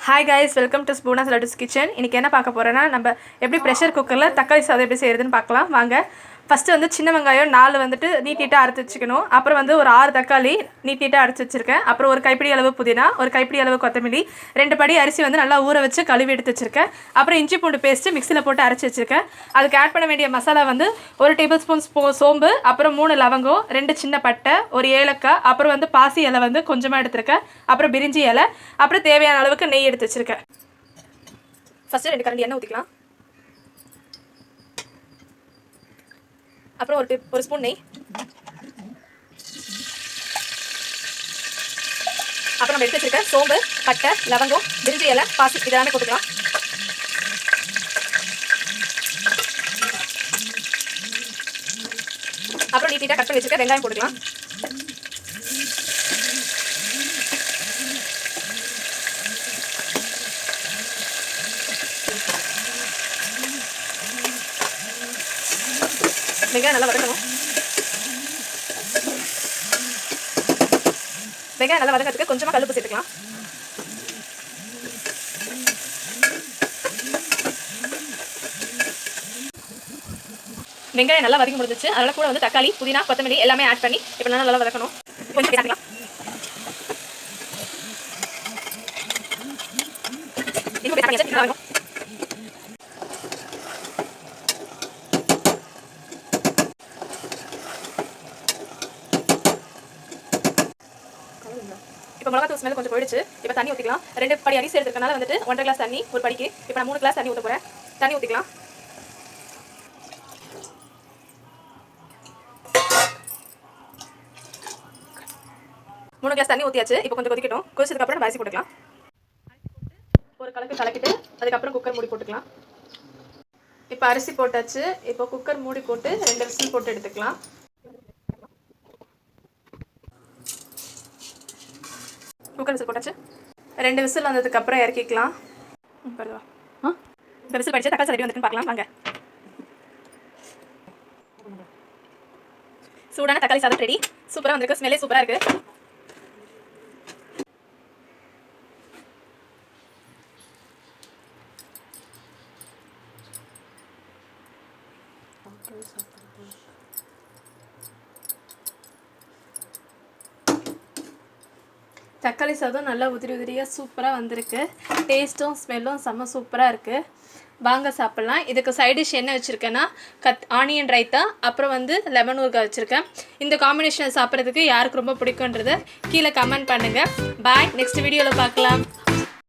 Hi guys, welcome to Spoona's Laddu's Kitchen. இன்னைக்கு என்ன பார்க்க போறேன்னா நம்ம எப்படி பிரஷர் குக்கர்ல தக்காளி சாதம் எப்படி செய்யறதுன்னு பார்க்கலாம் வாங்க. ஃபர்ஸ்ட் வந்து சின்ன வெங்காயம் 4 வந்துட்டு நீட்டா அரைச்சு வச்சுக்கணும். அப்புறம் வந்து ஒரு 6 தக்காளி நீட்டா அரைச்சு வச்சிருக்கேன். அப்புறம் ஒரு கைப்பிடி அளவு புதினா, ஒரு கைப்பிடி அளவு கொத்தமல்லி, 2 படி அரிசி வந்து நல்லா ஊற வச்சு கழுவி எடுத்து வச்சிருக்கேன். அப்புறம் இஞ்சி பூண்டு பேஸ்ட் மிக்ஸில போட்டு அரைச்சு வச்சிருக்கேன். அதுக்கு ஆட் பண்ண வேண்டிய மசாலா வந்து 1 டேபிள்ஸ்பூன் சோம்பு, அப்புறம் 3 லவங்கம், 2 சின்ன பட்டை, ஒரு ஏலக்காய், அப்புறம் வந்து பாசி இலை வந்து கொஞ்சமா எடுத்துருக்கேன். அப்புறம் பிரிஞ்சி இலை, அப்புறம் தேவையான அளவுக்கு நெய் எடுத்து வச்சிருக்கேன். ஃபர்ஸ்ட் 2 கரண்டி எண்ணெய் ஊத்திக்கலாம். அப்புறம் ஒரு ஸ்பூன் நெய், அப்புறம் நம்ம எடுத்து வச்சிருக்க சோம்பு, பட்டை, லவங்கம், பிரிஞ்சி இலை, பாசி இதெல்லாமே போட்டுக்கலாம். அப்புறம் நீட்டா கட் பண்ணி வச்சிருக்க வெங்காயம் போட்டுக்கலாம். வெங்காயம் நல்லா வதக்கணும். வெங்காயம் நல்லா வதக்கிறதுக்கு கொஞ்சமாக கல்லுப்பு சேர்த்துக்கலாம். வெங்காயம் நல்லா வதக்கி முடிஞ்சிச்சு. அதனால கூட வந்து தக்காளி, புதினா, கொத்தமல்லி எல்லாமே ஆட் பண்ணி இப்போ நல்லா வதக்கணும். கொஞ்சம் சேர்த்துக்கலாம். இப்போ மிளகாத்தூள் ஸ்மெல் கொஞ்சம் போயிடுச்சு. இப்போ தண்ணி ஊற்றிக்கலாம். 2 படி அரிசி எடுத்துருக்கனால வந்துட்டு 1.5 கிளாஸ் தண்ணி ஒரு படிக்கு. இப்போ நான் 3 கிளாஸ் தண்ணி ஊற்ற போகிறேன். தண்ணி ஊற்றிக்கலாம். மூணு கிளாஸ் தண்ணி ஊற்றியாச்சு. இப்போ கொஞ்சம் கொதிக்கட்டும். கொதிச்சதுக்கப்புறம் அரிசி போட்டுக்கலாம். ஒரு கலக்கிட்டு அதுக்கப்புறம் குக்கர் மூடி போட்டுக்கலாம். இப்போ அரிசி போட்டாச்சு. இப்போ குக்கர் மூடி போட்டு 2 விசில் போட்டு எடுத்துக்கலாம். குக்கர் விசில் போட்டாச்சு. 2 விசில் வந்ததுக்கப்புறம் இறக்கிக்கலாம். இந்த விசில் படிச்சு தக்காளி ரெடி வந்துட்டுன்னு பார்க்கலாம் வாங்க. சூடான தக்காளி சாதம் ரெடி. சூப்பராக வந்திருக்கு. ஸ்மெல்லே சூப்பராக இருக்குது. தக்காளி சாதம் நல்லா உதிரியாக சூப்பராக வந்திருக்கு. டேஸ்ட்டும் ஸ்மெல்லும் செம்ம சூப்பராக இருக்குது. வாங்க சாப்பிட்லாம். இதுக்கு சைட் டிஷ் என்ன வச்சுருக்கேன்னா ஆனியன் ரைத்தா, அப்புறம் வந்து லெமன் ஊறுகாய் வச்சுருக்கேன். இந்த காம்பினேஷனை சாப்பிட்றதுக்கு யாருக்கு ரொம்ப பிடிக்குன்றதை கீழே கமெண்ட் பண்ணுங்கள். பாய். நெக்ஸ்ட் வீடியோவில் பார்க்கலாம்.